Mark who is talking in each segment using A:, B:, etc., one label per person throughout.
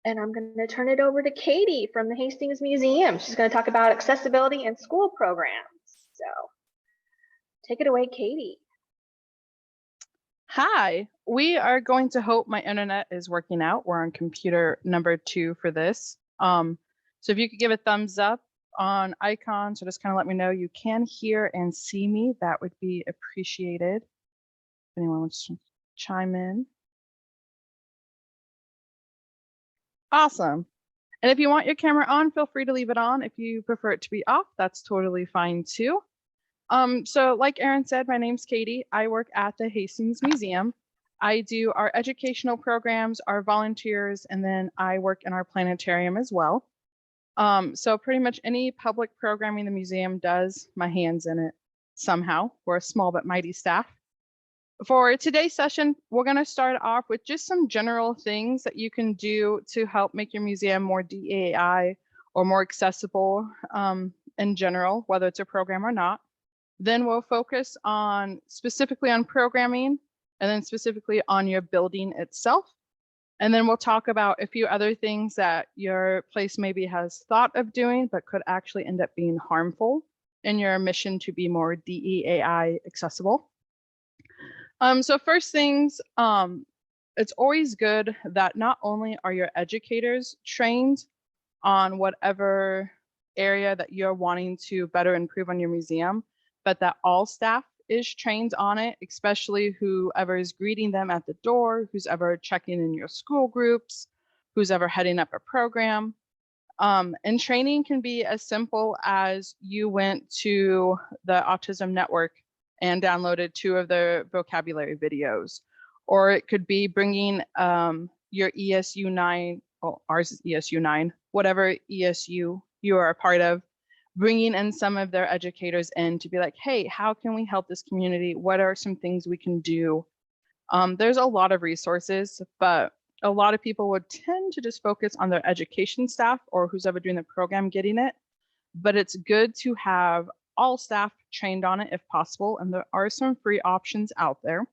A: And I'm going to turn it over to Katie from the Hastings Museum. She's going to talk about accessibility and school programs. So take it away, Katie.
B: Hi, we are going to hope my internet is working out. We're on computer number 2 for this. So if you could give a thumbs up on icons or just kind of let me know you can hear and see me, that would be appreciated. If anyone wants to chime in. Awesome. And if you want your camera on, feel free to leave it on. If you prefer it to be off, that's totally fine too. So like Erin said, my name's Katie. I work at the Hastings Museum. I do our educational programs, our volunteers, and then I work in our planetarium as well. So pretty much any public programming the museum does, my hand's in it somehow. We're a small but mighty staff. For today's session, we're going to start off with just some general things that you can do to help make your museum more DEI or more accessible in general, whether it's a program or not. Then we'll focus on specifically on programming and then specifically on your building itself. And then we'll talk about a few other things that your place maybe has thought of doing, but could actually end up being harmful in your mission to be more DEI accessible. So first things, it's always good that not only are your educators trained on whatever area that you're wanting to better improve on your museum, but that all staff is trained on it, especially whoever is greeting them at the door, who's ever checking in your school groups, who's ever heading up a program. And training can be as simple as you went to the Autism Network and downloaded 2 of their vocabulary videos, or it could be bringing your ESU 9, well, ours is ESU 9, whatever ESU you are a part of, bringing in some of their educators in to be like, hey, how can we help this community? What are some things we can do? There's a lot of resources, but a lot of people would tend to just focus on their education staff or who's ever doing the program getting it. But it's good to have all staff trained on it if possible, and there are some free options out there.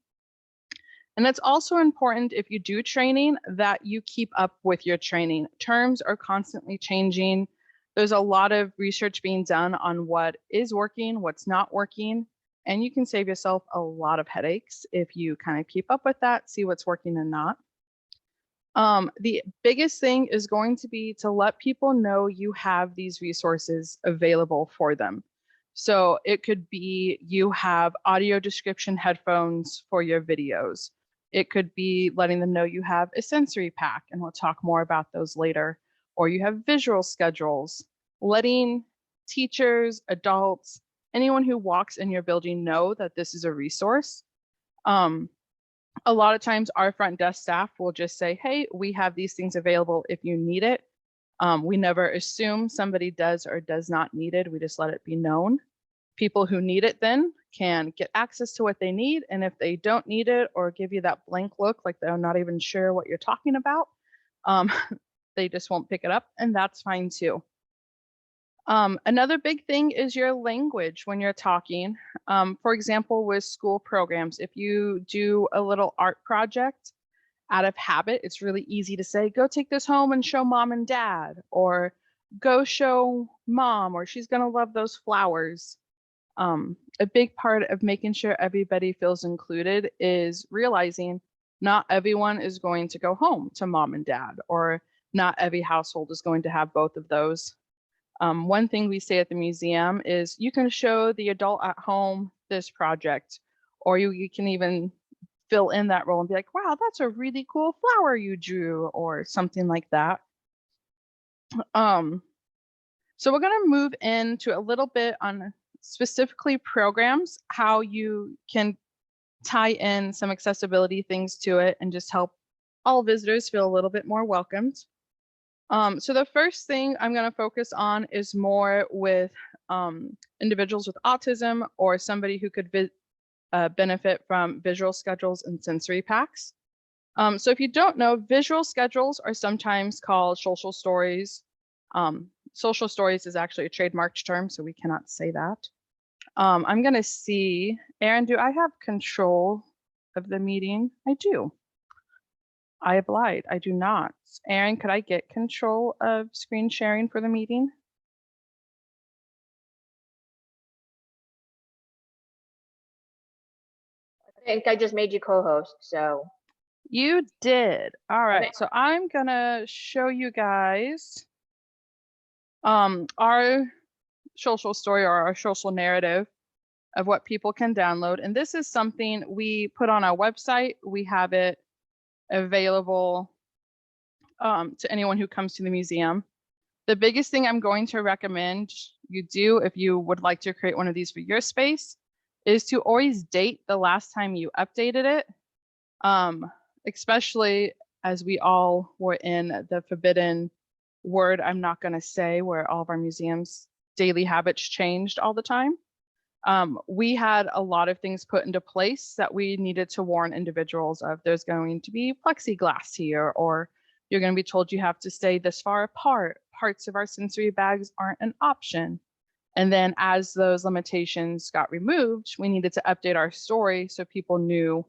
B: And it's also important if you do training that you keep up with your training. Terms are constantly changing. There's a lot of research being done on what is working, what's not working, and you can save yourself a lot of headaches if you kind of keep up with that, see what's working and not. The biggest thing is going to be to let people know you have these resources available for them. So it could be you have audio description headphones for your videos. It could be letting them know you have a sensory pack, and we'll talk more about those later. or you have visual schedules, letting teachers, adults, anyone who walks in your building know that this is a resource. A lot of times our front desk staff will just say, hey, we have these things available if you need it. We never assume somebody does or does not need it. We just let it be known. People who need it then can get access to what they need. And if they don't need it or give you that blank look like they're not even sure what you're talking about, they just won't pick it up, and that's fine too. Another big thing is your language when you're talking. For example, with school programs, if you do a little art project, out of habit, it's really easy to say, go take this home and show mom and dad, or go show mom, or she's gonna love those flowers. A big part of making sure everybody feels included is realizing not everyone is going to go home to mom and dad, or not every household is going to have both of those. One thing we say at the museum is you can show the adult at home this project, or you can even fill in that role and be like, wow, that's a really cool flower you drew, or something like that. So we're going to move into a little bit on specifically programs, how you can tie in some accessibility things to it and just help all visitors feel a little bit more welcomed. So the first thing I'm going to focus on is more with individuals with autism, or somebody who could benefit from visual schedules and sensory packs. So if you don't know, visual schedules are sometimes called social stories. Social stories is actually a trademarked term, so we cannot say that. I'm going to see, Aaron, do I have control of the meeting? I do. I lied, I do not. Aaron, could I get control of screen sharing for the meeting?
A: I think I just made you co-host, so.
B: You did. All right,
A: Okay.
B: so I'm gonna show you guys our social story, or our social narrative of what people can download. And this is something we put on our website. We have it available to anyone who comes to the museum. The biggest thing I'm going to recommend you do if you would like to create one of these for your space is to always date the last time you updated it, especially as we all were in the forbidden word I'm not going to say, where all of our museums' daily habits changed all the time. We had a lot of things put into place that we needed to warn individuals of. There's going to be plexiglass here, or you're going to be told you have to stay this far apart. Parts of our sensory bags aren't an option. And then as those limitations got removed, we needed to update our story so people knew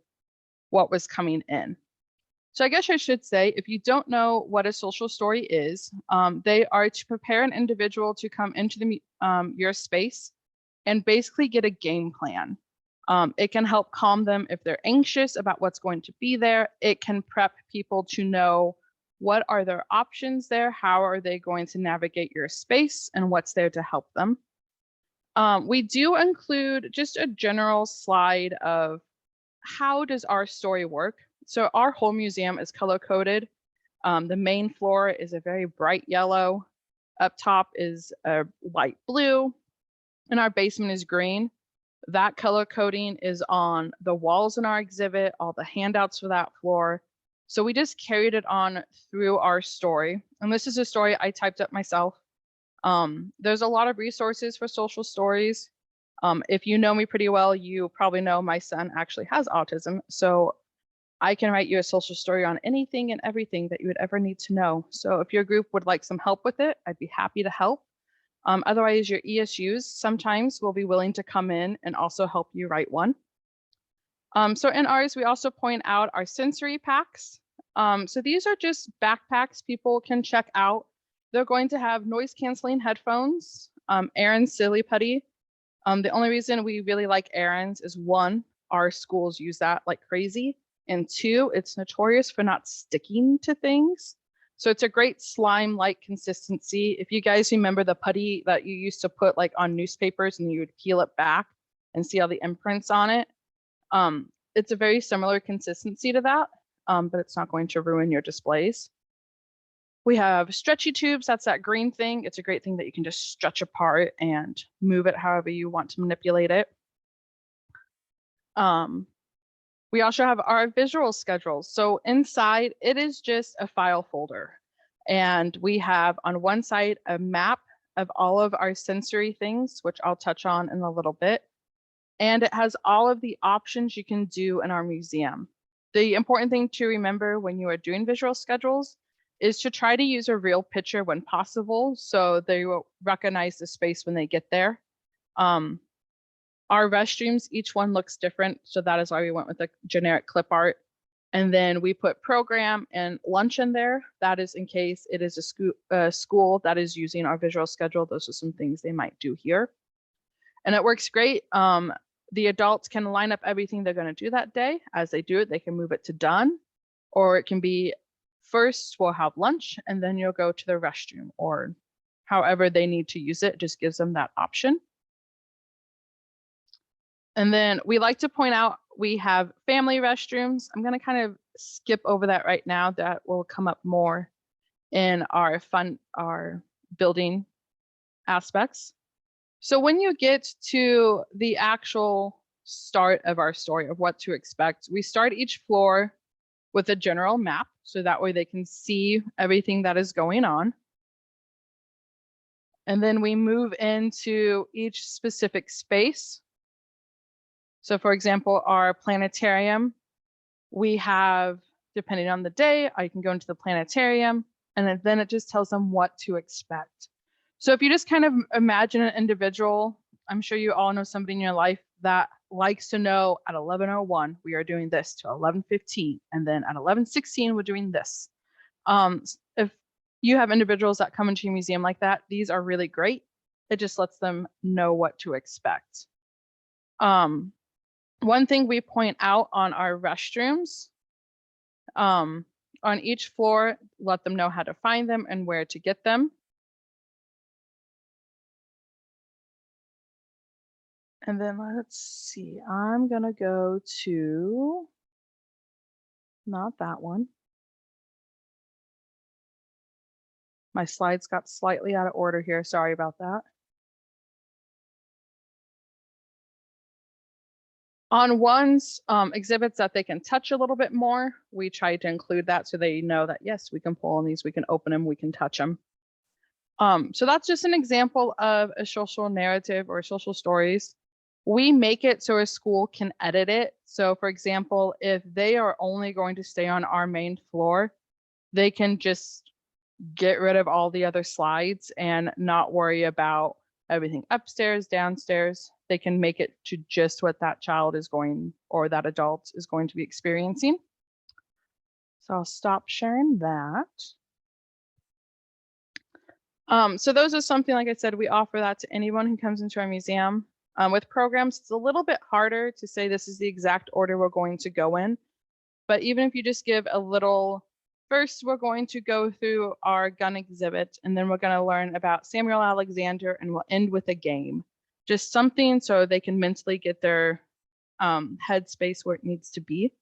B: what was coming in. So I guess I should say, if you don't know what a social story is, they are to prepare an individual to come into your space and basically get a game plan. It can help calm them if they're anxious about what's going to be there. It can prep people to know what are their options there, how are they going to navigate your space, and what's there to help them. We do include just a general slide of how does our story work. So our whole museum is color coded. The main floor is a very bright yellow. Up top is a light blue, and our basement is green. That color coding is on the walls in our exhibit, all the handouts for that floor. So we just carried it on through our story. And this is a story I typed up myself. There's a lot of resources for social stories. If you know me pretty well, you probably know my son actually has autism. So I can write you a social story on anything and everything that you would ever need to know. So if your group would like some help with it, I'd be happy to help. Otherwise, your ESUs sometimes will be willing to come in and also help you write one. So in ours, we also point out our sensory packs. So these are just backpacks people can check out. They're going to have noise canceling headphones, Aaron's Silly Putty. The only reason we really like Aaron's is, one, our schools use that like crazy. And two, it's notorious for not sticking to things. So it's a great slime-like consistency. If you guys remember the putty that you used to put like on newspapers and you would peel it back and see all the imprints on it, it's a very similar consistency to that, but it's not going to ruin your displays. We have stretchy tubes. That's that green thing. It's a great thing that you can just stretch apart and move it however you want to manipulate it. We also have our visual schedules. So inside, it is just a file folder. And we have on one side a map of all of our sensory things, which I'll touch on in a little bit. And it has all of the options you can do in our museum. The important thing to remember when you are doing visual schedules is to try to use a real picture when possible, so they will recognize the space when they get there. Our restrooms, each one looks different, so that is why we went with a generic clip art. And then we put program and lunch in there. That is in case it is a school that is using our visual schedule. Those are some things they might do here. And it works great. The adults can line up everything they're going to do that day. As they do it, they can move it to done, or it can be first we'll have lunch and then you'll go to the restroom, or however they need to use it. Just gives them that option. And then we like to point out we have family restrooms. I'm going to kind of skip over that right now. That will come up more in our building aspects. So when you get to the actual start of our story of what to expect, we start each floor with a general map, so that way they can see everything that is going on. And then we move into each specific space. So for example, our planetarium, we have, depending on the day, I can go into the planetarium, and then it just tells them what to expect. So if you just kind of imagine an individual, I'm sure you all know somebody in your life that likes to know at 11:01, we are doing this to 11:15, and then at 11:16, we're doing this. If you have individuals that come into your museum like that, these are really great. It just lets them know what to expect. One thing we point out on our restrooms, on each floor, let them know how to find them and where to get them. And then let's see, I'm gonna go to, not that one. My slides got slightly out of order here, sorry about that. On one's exhibits that they can touch a little bit more, we try to include that so they know that, yes, we can pull on these, we can open them, we can touch them. So that's just an example of a social narrative or social stories. We make it so a school can edit it. So for example, if they are only going to stay on our main floor, they can just get rid of all the other slides and not worry about everything upstairs, downstairs. They can make it to just what that child is going, or that adult is going to be experiencing. So I'll stop sharing that. So those are something, like I said, we offer that to anyone who comes into our museum. With programs, it's a little bit harder to say this is the exact order we're going to go in. But even if you just give a little, first we're going to go through our gun exhibit, and then we're going to learn about Samuel Alexander, and we'll end with a game. Just something so they can mentally get their headspace where it needs to be.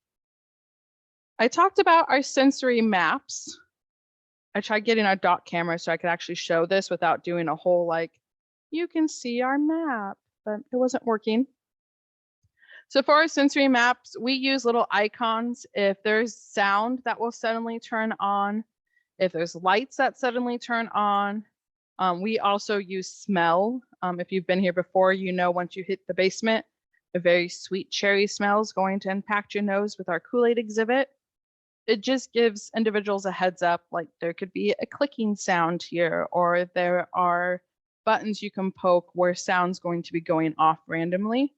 B: I talked about our sensory maps. I tried getting our dot camera so I could actually show this without doing a whole like, you can see our map, but it wasn't working. So for our sensory maps, we use little icons. If there's sound that will suddenly turn on, if there's lights that suddenly turn on, we also use smell. If you've been here before, you know once you hit the basement, a very sweet cherry smell is going to impact your nose with our Kool-Aid exhibit. It just gives individuals a heads up, like there could be a clicking sound here, or there are buttons you can poke where sound's going to be going off randomly.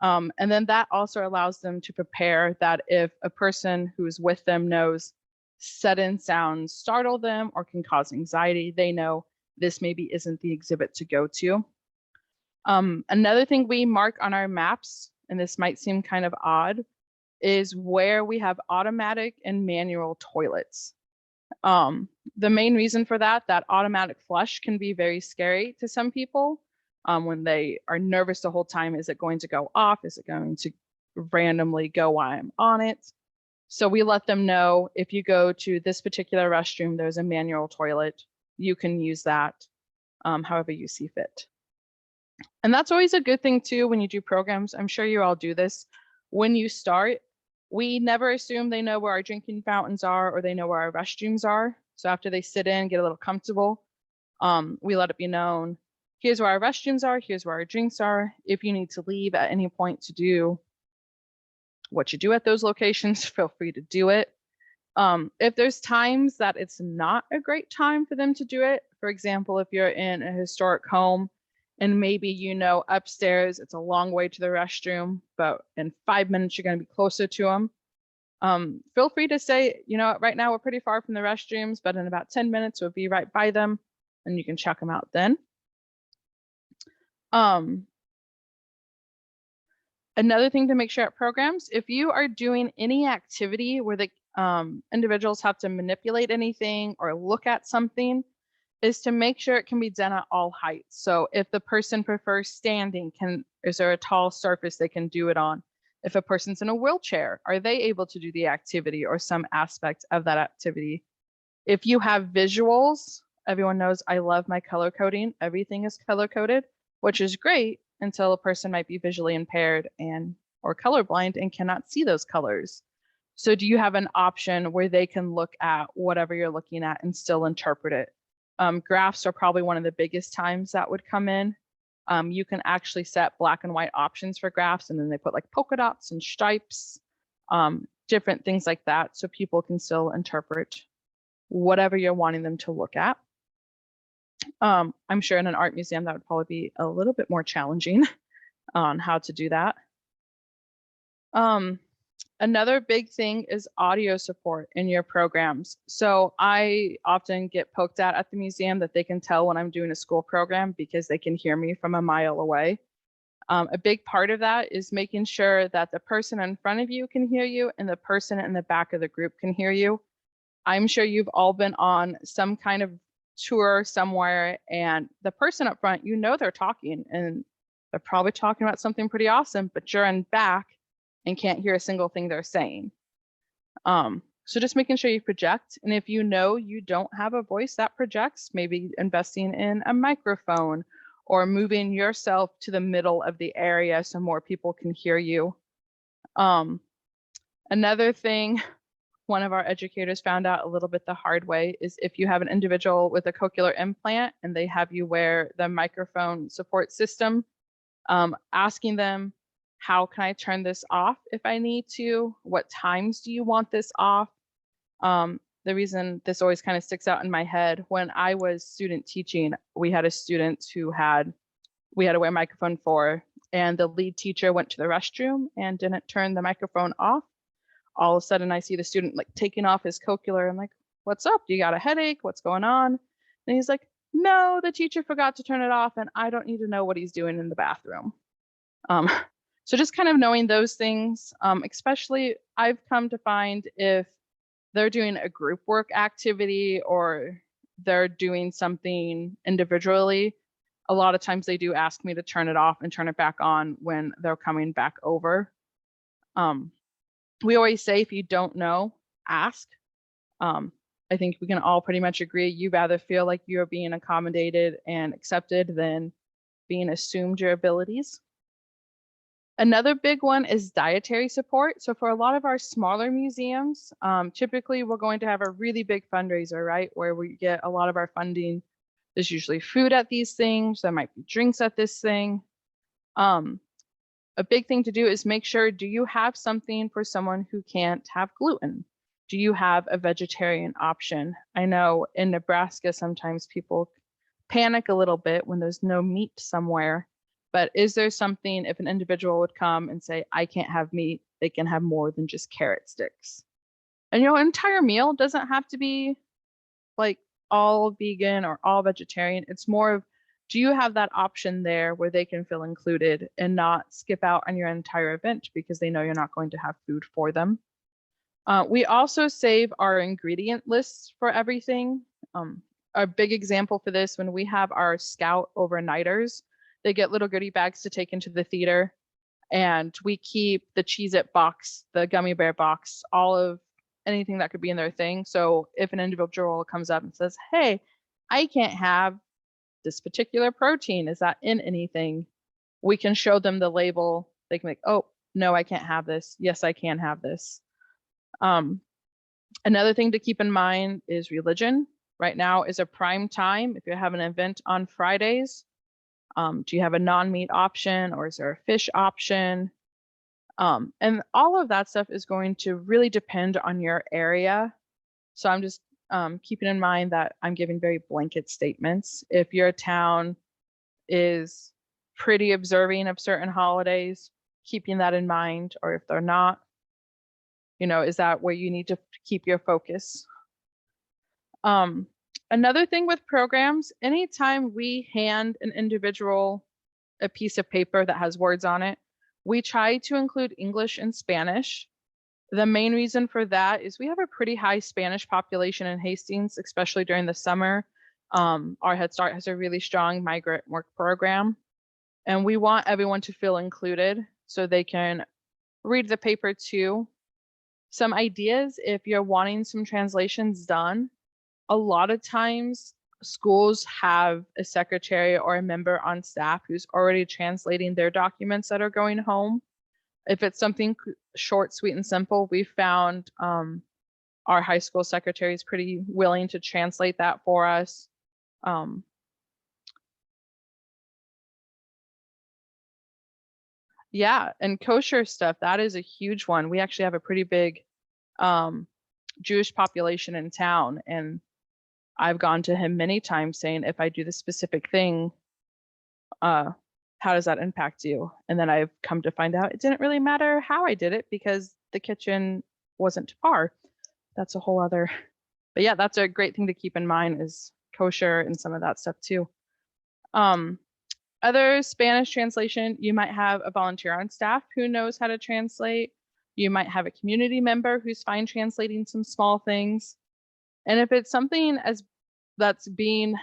B: And then that also allows them to prepare that if a person who's with them knows sudden sounds startle them or can cause anxiety, they know this maybe isn't the exhibit to go to. Another thing we mark on our maps, and this might seem kind of odd, is where we have automatic and manual toilets. The main reason for that automatic flush can be very scary to some people. When they are nervous the whole time, is it going to go off? Is it going to randomly go while I'm on it? So we let them know if you go to this particular restroom, there's a manual toilet. You can use that however you see fit. And that's always a good thing too when you do programs. I'm sure you all do this. When you start, we never assume they know where our drinking fountains are or they know where our restrooms are. So after they sit in, get a little comfortable, we let it be known, here's where our restrooms are, here's where our drinks are. If you need to leave at any point to do what you do at those locations, feel free to do it. If there's times that it's not a great time for them to do it, for example, if you're in a historic home and maybe you know upstairs it's a long way to the restroom, but in 5 minutes you're going to be closer to them, feel free to say, you know, right now we're pretty far from the restrooms, but in about 10 minutes we'll be right by them, and you can check them out then. Another thing to make sure at programs, if you are doing any activity where the individuals have to manipulate anything or look at something, is to make sure it can be done at all heights. So if the person prefers standing, is there a tall surface they can do it on? If a person's in a wheelchair, are they able to do the activity or some aspect of that activity? If you have visuals, everyone knows I love my color coding. Everything is color coded, which is great until a person might be visually impaired or colorblind and cannot see those colors. So do you have an option where they can look at whatever you're looking at and still interpret it? Graphs are probably one of the biggest times that would come in. You can actually set black and white options for graphs, and then they put like polka dots and stripes, different things like that, so people can still interpret whatever you're wanting them to look at. I'm sure in an art museum that would probably be a little bit more challenging on how to do that. Another big thing is audio support in your programs. So I often get poked at the museum that they can tell when I'm doing a school program because they can hear me from a mile away. A big part of that is making sure that the person in front of you can hear you and the person in the back of the group can hear you. I'm sure you've all been on some kind of tour somewhere, and the person up front, you know they're talking and they're probably talking about something pretty awesome, but you're in back and can't hear a single thing they're saying. So just making sure you project. And if you know you don't have a voice that projects, maybe investing in a microphone or moving yourself to the middle of the area so more people can hear you. Another thing one of our educators found out a little bit the hard way is if you have an individual with a cochlear implant and they have you wear the microphone support system, asking them, how can I turn this off if I need to? What times do you want this off? The reason this always kind of sticks out in my head, when I was student teaching, we had a student who we had to wear a microphone for, and the lead teacher went to the restroom and didn't turn the microphone off. All of a sudden I see the student like taking off his cochlear. I'm like, what's up? You got a headache? What's going on? And he's like, no, the teacher forgot to turn it off and I don't need to know what he's doing in the bathroom. So just kind of knowing those things, especially I've come to find if they're doing a group work activity or they're doing something individually, a lot of times they do ask me to turn it off and turn it back on when they're coming back over. We always say, if you don't know, ask. I think we can all pretty much agree you rather feel like you're being accommodated and accepted than being assumed your abilities. Another big one is dietary support. So for a lot of our smaller museums, typically we're going to have a really big fundraiser, right? Where we get a lot of our funding. There's usually food at these things. There might be drinks at this thing. A big thing to do is make sure, do you have something for someone who can't have gluten? Do you have a vegetarian option? I know in Nebraska, sometimes people panic a little bit when there's no meat somewhere. But is there something, if an individual would come and say, I can't have meat, they can have more than just carrot sticks? And, an entire meal doesn't have to be like all vegan or all vegetarian. It's more of, do you have that option there where they can feel included and not skip out on your entire event because they know you're not going to have food for them? We also save our ingredient lists for everything. A big example for this, when we have our Scout overnighters, they get little goodie bags to take into the theater. And we keep the Cheez-It box, the gummy bear box, all of anything that could be in their thing. So if an individual comes up and says, hey, I can't have this particular protein, is that in anything? We can show them the label. They can be like, oh, no, I can't have this. Yes, I can have this. Another thing to keep in mind is religion. Right now is a prime time. If you have an event on Fridays, do you have a non-meat option, or is there a fish option? And all of that stuff is going to really depend on your area. So I'm just keeping in mind that I'm giving very blanket statements. If your town is pretty observing of certain holidays, keeping that in mind, or if they're not, is that where you need to keep your focus? Another thing with programs, anytime we hand an individual a piece of paper that has words on it, we try to include English and Spanish. The main reason for that is we have a pretty high Spanish population in Hastings, especially during the summer. Our Head Start has a really strong migrant work program, and we want everyone to feel included so they can read the paper too. Some ideas, if you're wanting some translations done, a lot of times schools have a secretary or a member on staff who's already translating their documents that are going home. If it's something short, sweet, and simple, we found our high school secretary is pretty willing to translate that for us. Yeah, and kosher stuff, that is a huge one. We actually have a pretty big Jewish population in town, and I've gone to him many times saying, if I do this specific thing, how does that impact you? And then I've come to find out it didn't really matter how I did it because the kitchen wasn't to par. That's a whole other, but yeah, that's a great thing to keep in mind, is kosher and some of that stuff too. Other Spanish translation, you might have a volunteer on staff who knows how to translate. You might have a community member who's fine translating some small things. And if it's something that's being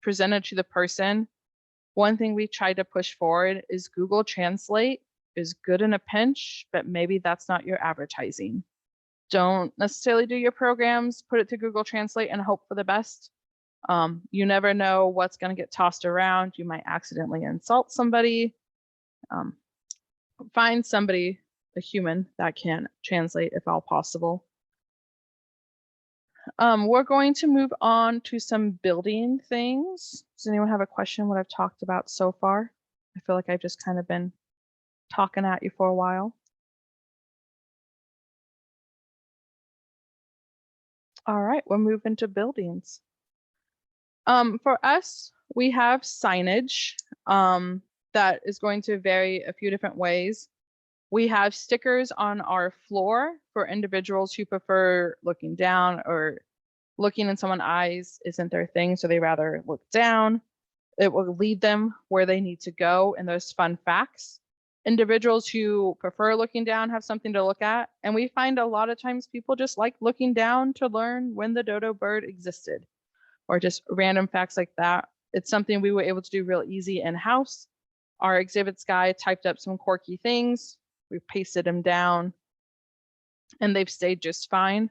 B: presented to the person, one thing we try to push forward is Google Translate is good in a pinch, but maybe that's not your advertising. Don't necessarily do your programs, put it to Google Translate and hope for the best. You never know what's going to get tossed around. You might accidentally insult somebody. Find somebody, a human, that can translate if all possible. We're going to move on to some building things. Does anyone have a question what I've talked about so far? I feel like I've just kind of been talking at you for a while. All right, we'll move into buildings. For us, we have signage that is going to vary a few different ways. We have stickers on our floor for individuals who prefer looking down, or looking in someone's eyes isn't their thing, so they rather look down. It will lead them where they need to go, and those fun facts. Individuals who prefer looking down have something to look at, and we find a lot of times people just like looking down to learn when the dodo bird existed, or just random facts like that. It's something we were able to do real easy in-house. Our exhibits guy typed up some quirky things. We pasted them down, and they've stayed just fine.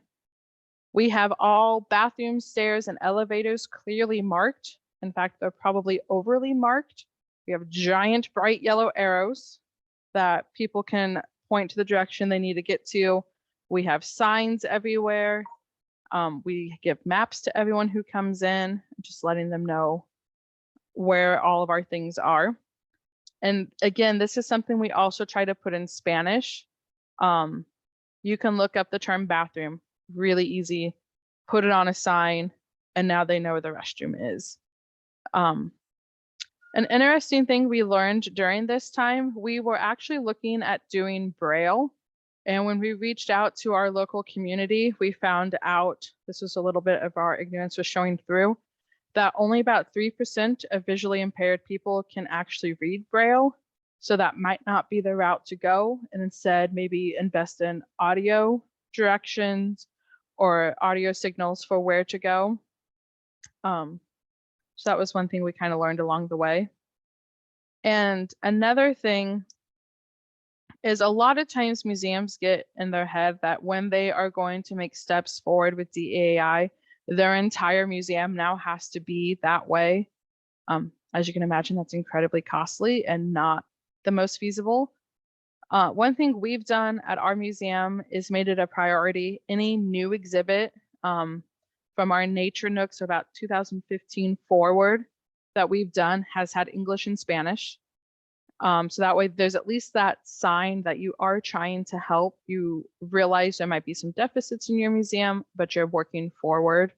B: We have all bathrooms, stairs, and elevators clearly marked. In fact, they're probably overly marked. We have giant bright yellow arrows that people can point to the direction they need to get to. We have signs everywhere. We give maps to everyone who comes in, just letting them know where all of our things are. And again, this is something we also try to put in Spanish. You can look up the term bathroom, really easy, put it on a sign, and now they know where the restroom is. An interesting thing we learned during this time, we were actually looking at doing Braille. And when we reached out to our local community, we found out, this was a little bit of our ignorance was showing through, that only about 3% of visually impaired people can actually read Braille. So that might not be the route to go, and instead maybe invest in audio directions or audio signals for where to go. So that was one thing we kind of learned along the way. And another thing is a lot of times museums get in their head that when they are going to make steps forward with DEAI, their entire museum now has to be that way. As you can imagine, that's incredibly costly and not the most feasible. One thing we've done at our museum is made it a priority. Any new exhibit from our nature nooks about 2015 forward that we've done has had English and Spanish. So that way there's at least that sign that you are trying to help. You realize there might be some deficits in your museum, but you're working forward.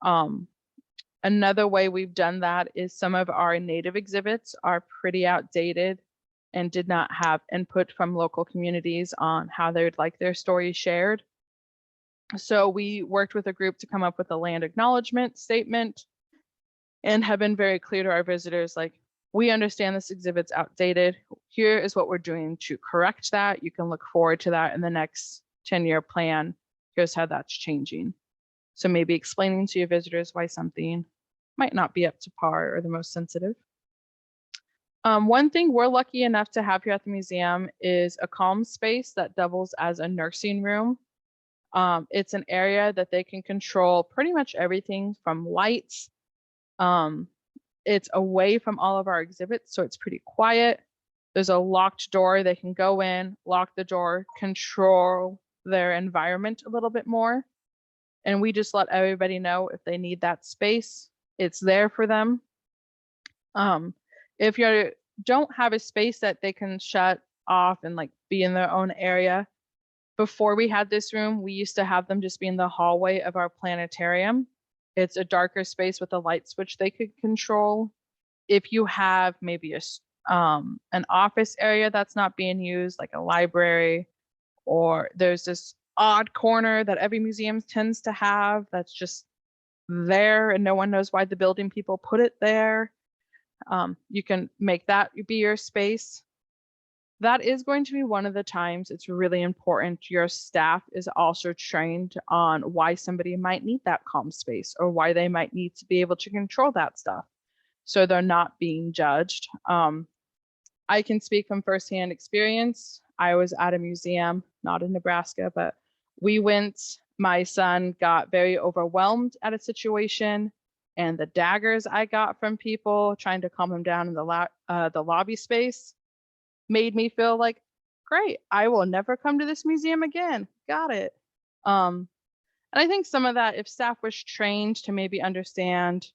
B: Another way we've done that is some of our native exhibits are pretty outdated and did not have input from local communities on how they would like their stories shared. So we worked with a group to come up with a land acknowledgement statement and have been very clear to our visitors, like, we understand this exhibit's outdated. Here is what we're doing to correct that. You can look forward to that in the next 10-year plan. Here's how that's changing. So maybe explaining to your visitors why something might not be up to par or the most sensitive. One thing we're lucky enough to have here at the museum is a calm space that doubles as a nursing room. It's an area that they can control pretty much everything from lights. It's away from all of our exhibits, so it's pretty quiet. There's a locked door. They can go in, lock the door, control their environment a little bit more. And we just let everybody know if they need that space, it's there for them. If you don't have a space that they can shut off and like be in their own area, before we had this room, we used to have them just be in the hallway of our planetarium. It's a darker space with a light switch they could control. If you have maybe an office area that's not being used, like a library, or there's this odd corner that every museum tends to have that's just there and no one knows why the building people put it there, you can make that be your space. That is going to be one of the times it's really important your staff is also trained on why somebody might need that calm space or why they might need to be able to control that stuff, so they're not being judged. I can speak from firsthand experience. I was at a museum, not in Nebraska, but we went, my son got very overwhelmed at a situation, and the daggers I got from people trying to calm him down in the lobby space made me feel like, great, I will never come to this museum again. Got it. And I think some of that, if staff was trained to maybe understand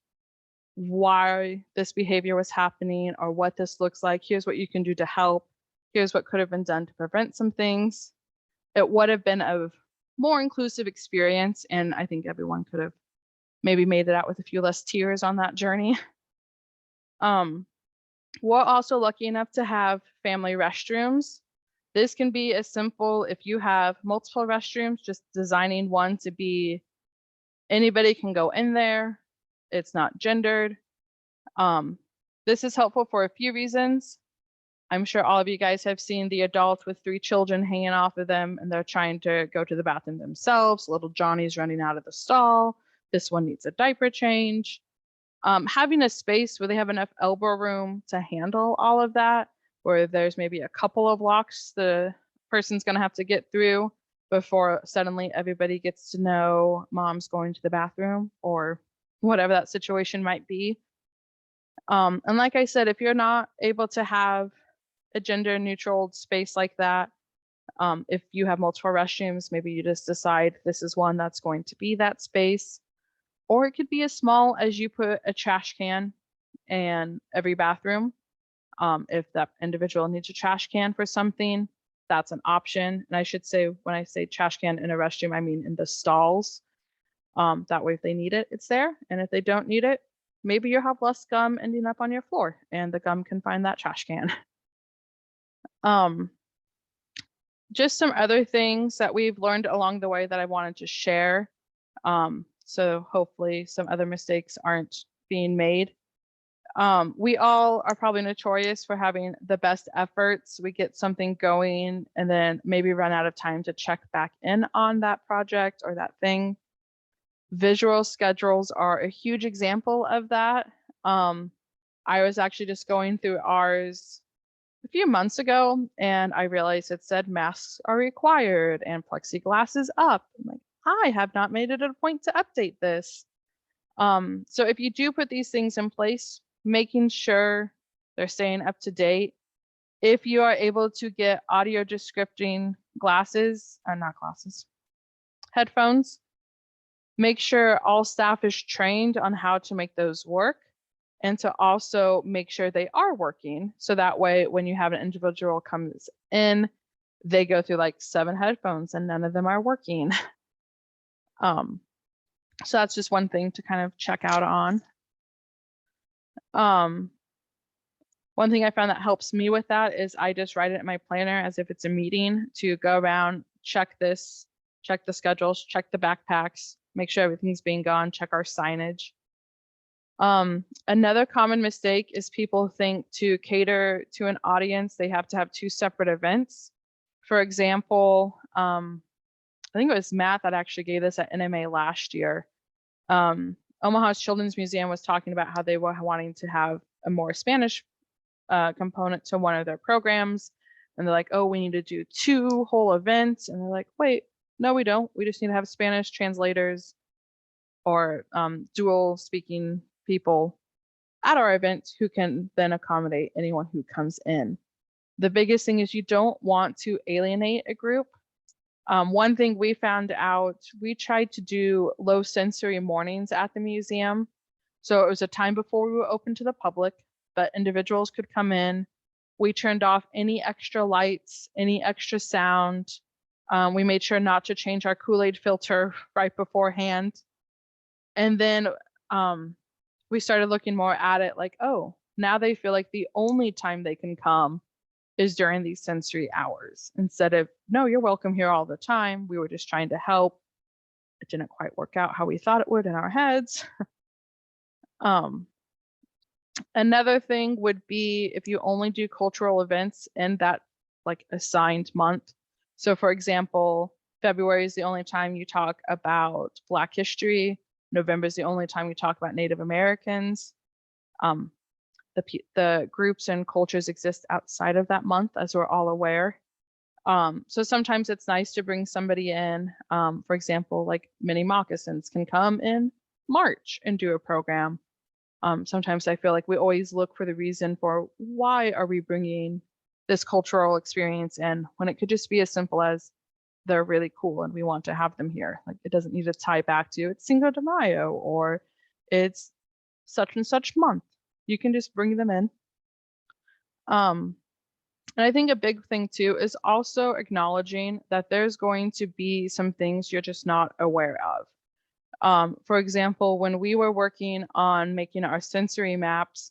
B: why this behavior was happening or what this looks like, here's what you can do to help, here's what could have been done to prevent some things, it would have been a more inclusive experience. And I think everyone could have maybe made it out with a few less tears on that journey. We're also lucky enough to have family restrooms. This can be as simple, if you have multiple restrooms, just designing one to be anybody can go in there. It's not gendered. This is helpful for a few reasons. I'm sure all of you guys have seen the adult with 3 children hanging off of them and they're trying to go to the bathroom themselves. Little Johnny's running out of the stall. This one needs a diaper change. Having a space where they have enough elbow room to handle all of that, where there's maybe a couple of locks the person's going to have to get through before suddenly everybody gets to know mom's going to the bathroom or whatever that situation might be. And like I said, if you're not able to have a gender neutral space like that, if you have multiple restrooms, maybe you just decide this is one that's going to be that space. Or it could be as small as you put a trash can in every bathroom. If that individual needs a trash can for something, that's an option. And I should say, when I say trash can in a restroom, I mean in the stalls. That way, if they need it, it's there. And if they don't need it, maybe you have less gum ending up on your floor and the gum can find that trash can. Just some other things that we've learned along the way that I wanted to share. So hopefully some other mistakes aren't being made. We all are probably notorious for having the best efforts. We get something going and then maybe run out of time to check back in on that project or that thing. Visual schedules are a huge example of that. I was actually just going through ours a few months ago, and I realized it said masks are required and plexiglass is up. I'm like, I have not made it a point to update this. So if you do put these things in place, making sure they're staying up to date. If you are able to get audio descripting headphones, make sure all staff is trained on how to make those work, and to also make sure they are working. So that way, when you have an individual comes in, they go through like 7 headphones and none of them are working. So that's just one thing to kind of check out on. One thing I found that helps me with that is I just write it in my planner as if it's a meeting to go around, check this, check the schedules, check the backpacks, make sure everything's being gone, check our signage. Another common mistake is people think to cater to an audience, they have to have 2 separate events. For example, I think it was Matt that actually gave this at NMA last year. Omaha's Children's Museum was talking about how they were wanting to have a more Spanish component to one of their programs. And they're like, oh, we need to do 2 whole events. And they're like, wait, no, we don't. We just need to have Spanish translators or dual speaking people at our event who can then accommodate anyone who comes in. The biggest thing is you don't want to alienate a group. One thing we found out, we tried to do low sensory mornings at the museum. So it was a time before we were open to the public, but individuals could come in. We turned off any extra lights, any extra sound. We made sure not to change our Kool-Aid filter right beforehand. And then we started looking more at it like, oh, now they feel like the only time they can come is during these sensory hours, instead of, no, you're welcome here all the time. We were just trying to help. It didn't quite work out how we thought it would in our heads. Another thing would be if you only do cultural events in that like assigned month. So for example, February is the only time you talk about Black history. November is the only time you talk about Native Americans. The groups and cultures exist outside of that month, as we're all aware. So sometimes it's nice to bring somebody in. For example, like Mini Moccasins can come in March and do a program. Sometimes I feel like we always look for the reason for why are we bringing this cultural experience in, when it could just be as simple as they're really cool and we want to have them here. Like it doesn't need to tie back to it's Cinco de Mayo or it's such and such month. You can just bring them in. And I think a big thing too is also acknowledging that there's going to be some things you're just not aware of. For example, when we were working on making our sensory maps,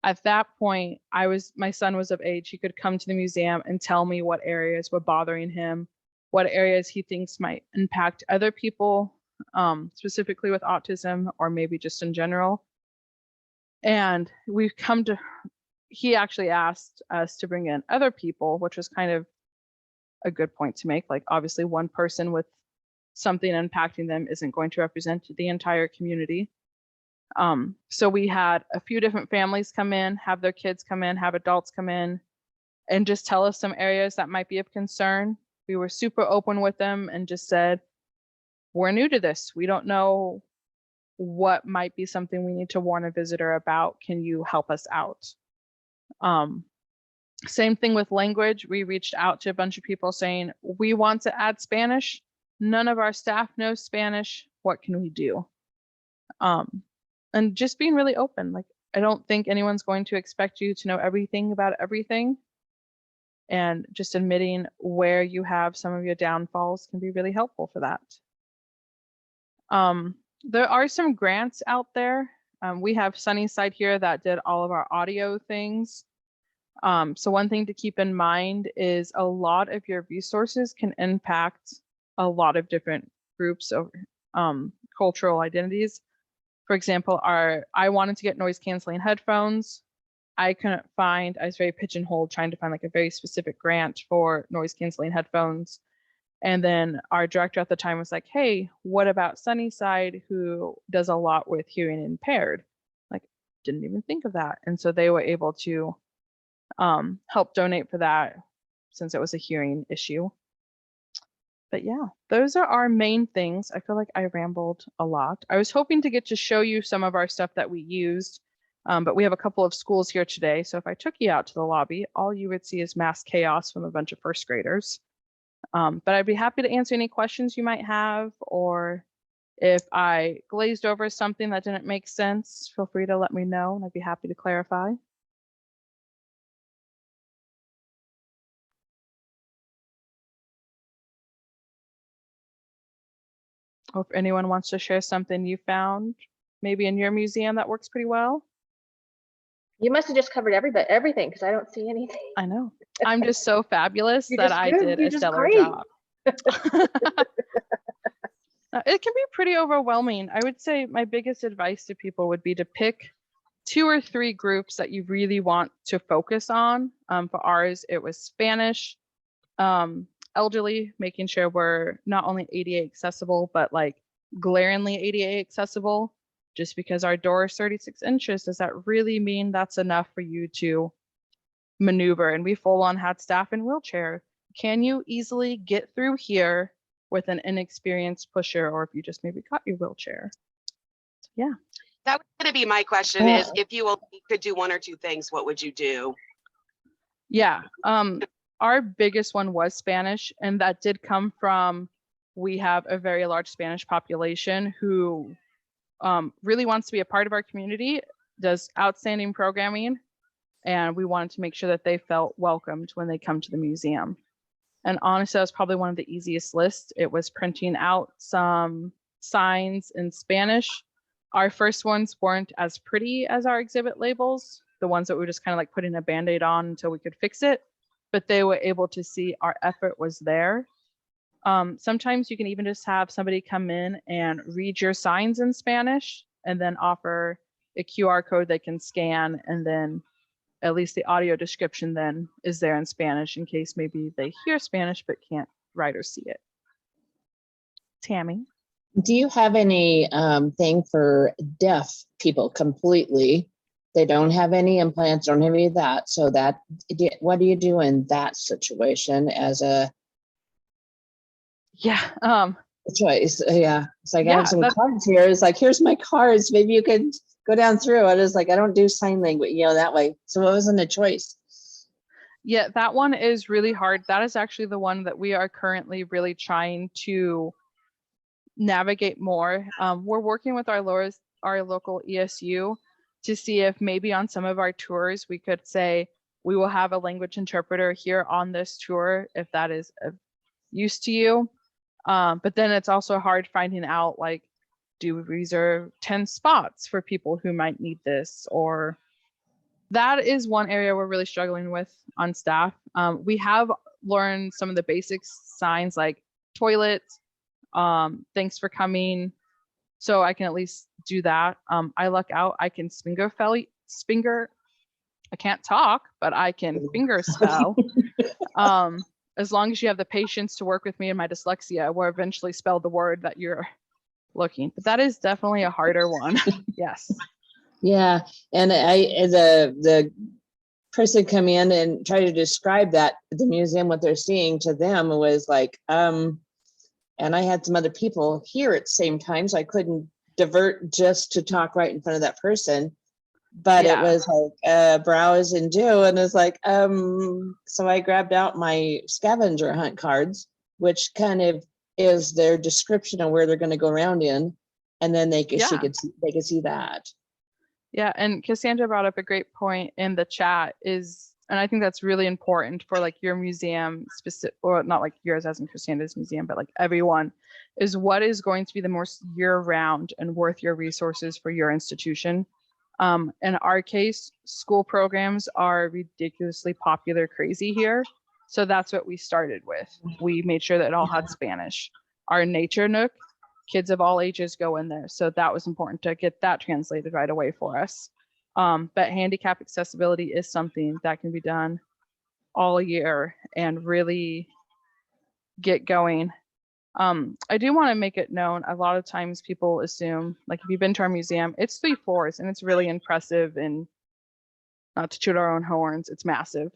B: at that point, my son was of age. He could come to the museum and tell me what areas were bothering him, what areas he thinks might impact other people, specifically with autism or maybe just in general. And he actually asked us to bring in other people, which was kind of a good point to make. Like obviously one person with something impacting them isn't going to represent the entire community. So we had a few different families come in, have their kids come in, have adults come in, and just tell us some areas that might be of concern. We were super open with them and just said, we're new to this. We don't know what might be something we need to warn a visitor about. Can you help us out? Same thing with language. We reached out to a bunch of people saying, we want to add Spanish. None of our staff knows Spanish. What can we do? And just being really open. Like, I don't think anyone's going to expect you to know everything about everything. And just admitting where you have some of your downfalls can be really helpful for that. There are some grants out there. We have Sunnyside here that did all of our audio things. So one thing to keep in mind is a lot of your resources can impact a lot of different groups of cultural identities. For example, I wanted to get noise canceling headphones. I couldn't find, I was very pigeonholed trying to find like a very specific grant for noise canceling headphones. And then our director at the time was like, hey, what about Sunnyside, who does a lot with hearing impaired? Like, didn't even think of that. And so they were able to help donate for that since it was a hearing issue. But yeah, those are our main things. I feel like I rambled a lot. I was hoping to get to show you some of our stuff that we used, but we have a couple of schools here today. So if I took you out to the lobby, all you would see is mass chaos from a bunch of first graders. But I'd be happy to answer any questions you might have, or if I glazed over something that didn't make sense, feel free to let me know and I'd be happy to clarify. Or if anyone wants to share something you found maybe in your museum that works pretty well.
A: You must have just covered everything because I don't see anything.
B: I know. I'm just so fabulous
A: You're
B: that
A: just
B: I
A: good.
B: did
A: You're
B: a
A: just
B: stellar
A: great.
B: job. It can be pretty overwhelming. I would say my biggest advice to people would be to pick 2 or 3 groups that you really want to focus on. For ours, it was Spanish, elderly, making sure we're not only ADA accessible, but like glaringly ADA accessible. Just because our door is 36 inches, does that really mean that's enough for you to maneuver? And we full on had staff in wheelchair. Can you easily get through here with an inexperienced pusher, or if you just maybe got your wheelchair? Yeah.
C: That was going to be my question is if you could do 1 or 2 things, what would you do?
B: Yeah. Our biggest one was Spanish, and that did come from, we have a very large Spanish population who really wants to be a part of our community, does outstanding programming, and we wanted to make sure that they felt welcomed when they come to the museum. And honestly, that was probably one of the easiest lists. It was printing out some signs in Spanish. Our first ones weren't as pretty as our exhibit labels, the ones that we were just kind of like putting a Band-Aid on until we could fix it, but they were able to see our effort was there. Sometimes you can even just have somebody come in and read your signs in Spanish and then offer a QR code they can scan, and then at least the audio description then is there in Spanish in case maybe they hear Spanish but can't write or see it. Tammy?
D: Do you have any thing for deaf people completely? They don't have any implants, don't have any of that. So that, what do you do in that situation as a choice? Yeah, it's like, I have some cards here. It's like, here's my cards. Maybe you could go down through. I was like, I don't do sign language, that way. So it wasn't a choice.
B: Yeah, that one is really hard. That is actually the one that we are currently really trying to navigate more. We're working with our local ESU to see if maybe on some of our tours we could say we will have a language interpreter here on this tour if that is of use to you. But then it's also hard finding out, like, do we reserve 10 spots for people who might need this? Or that is one area we're really struggling with on staff. We have learned some of the basic signs like toilet, thanks for coming. So I can at least do that. I luck out. I can Spinger. I can't talk, but I can finger spell. As long as you have the patience to work with me and my dyslexia, we'll eventually spell the word that you're looking. But that is definitely a harder one. Yes.
D: Yeah, and the person come in and try to describe that at the museum, what they're seeing to them was like, and I had some other people here at the same time, so I couldn't divert just to talk right in front of that person. But it was like browse and do, and it's like, so I grabbed out my scavenger hunt cards, which kind of is their description of where they're going to go around in, and then they could see that.
B: Yeah, and Cassandra brought up a great point in the chat and I think that's really important for like your museum specific, or not like yours as in Cassandra's museum, but like everyone, is what is going to be the most year-round and worth your resources for your institution. In our case, school programs are ridiculously popular, crazy here. So that's what we started with. We made sure that it all had Spanish. Our nature nook, kids of all ages go in there. So that was important to get that translated right away for us. But handicap accessibility is something that can be done all year and really get going. I do want to make it known, a lot of times people assume, like if you've been to our museum, it's 3 floors and it's really impressive and not to toot our own horns, it's massive.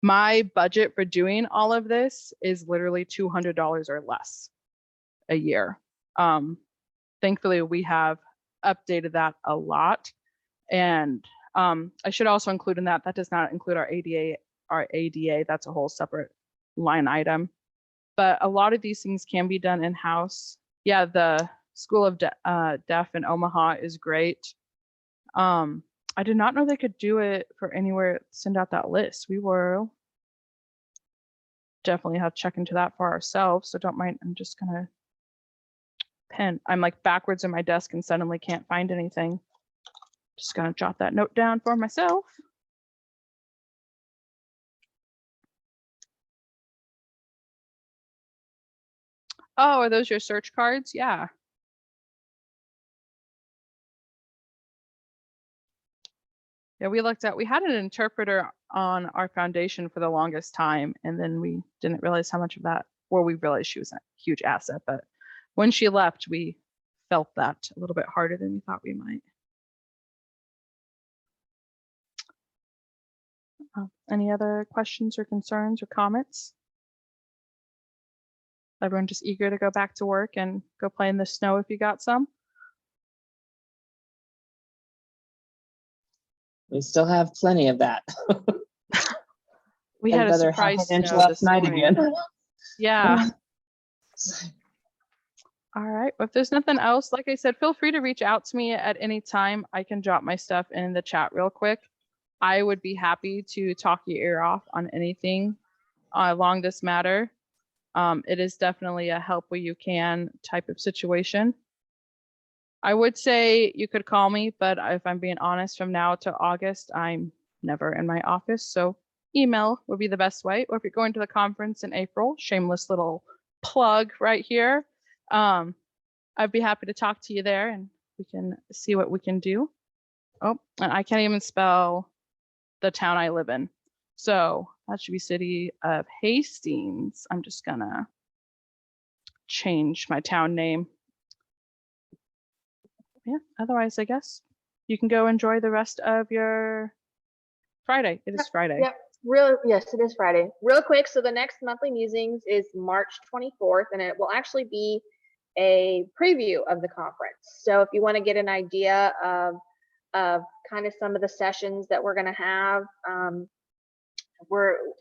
B: My budget for doing all of this is literally $200 or less a year. Thankfully, we have updated that a lot. And I should also include in that does not include our ADA. Our ADA, that's a whole separate line item. But a lot of these things can be done in-house. Yeah, the School of Deaf in Omaha is great. I did not know they could do it for anywhere, send out that list. We will definitely have to check into that for ourselves. So don't mind, I'm just gonna pen. I'm like backwards in my desk and suddenly can't find anything. Just gonna jot that note down for myself. Oh, are those your search cards? Yeah. Yeah, we had an interpreter on our foundation for the longest time, and then we didn't realize how much of that, or we realized she was a huge asset, but when she left, we felt that a little bit harder than we thought we might. Any other questions or concerns or comments? Everyone just eager to go back to work and go play in the snow if you got some?
D: We still have plenty of that.
B: We had a
D: Another half
B: surprise
D: an inch
B: snow
D: last
B: this
D: night
B: morning.
D: again.
B: Yeah. All right. Well, if there's nothing else, like I said, feel free to reach out to me at any time. I can drop my stuff in the chat real quick. I would be happy to talk your ear off on anything along this matter. It is definitely a help where you can type of situation. I would say you could call me, but if I'm being honest, from now to August, I'm never in my office. So email would be the best way. Or if you're going to the conference in April, shameless little plug right here. I'd be happy to talk to you there and we can see what we can do. Oh, and I can't even spell the town I live in. So that should be City of Hastings. I'm just gonna change my town name. Yeah, otherwise, I guess you can go enjoy the rest of your Friday. It is Friday.
A: Yep. Yes, it is Friday. Real quick, so the next monthly musings is March 24th, and it will actually be a preview of the conference. So if you want to get an idea of kind of some of the sessions that we're going to have,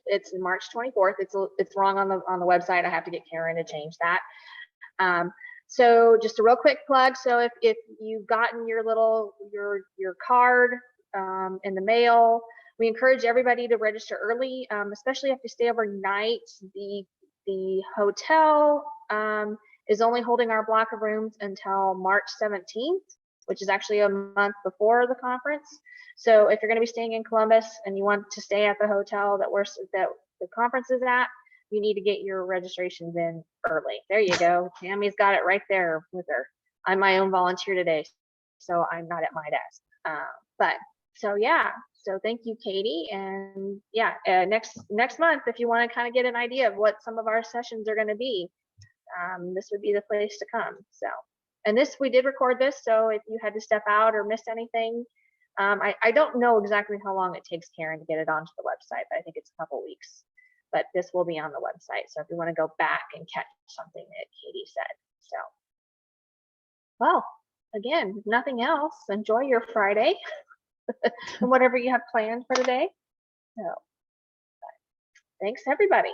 A: it's March 24th. It's wrong on the website. I have to get Karen to change that. So just a real quick plug. So if you've gotten your card in the mail, we encourage everybody to register early, especially if you stay overnight. The hotel is only holding our block of rooms until March 17th, which is actually a month before the conference. So if you're going to be staying in Columbus and you want to stay at the hotel that the conference is at, you need to get your registrations in early. There you go. Tammy's got it right there with her. I'm my own volunteer today, so I'm not at my desk. But so yeah, so thank you, Katie. And yeah, next month, if you want to kind of get an idea of what some of our sessions are going to be, this would be the place to come. So, and we did record this, so if you had to step out or missed anything, I don't know exactly how long it takes Karen to get it onto the website, but I think it's a couple weeks. But this will be on the website, so if you want to go back and catch something that Katie said. So, well, again, if nothing else, enjoy your Friday and whatever you have planned for today. So, thanks everybody.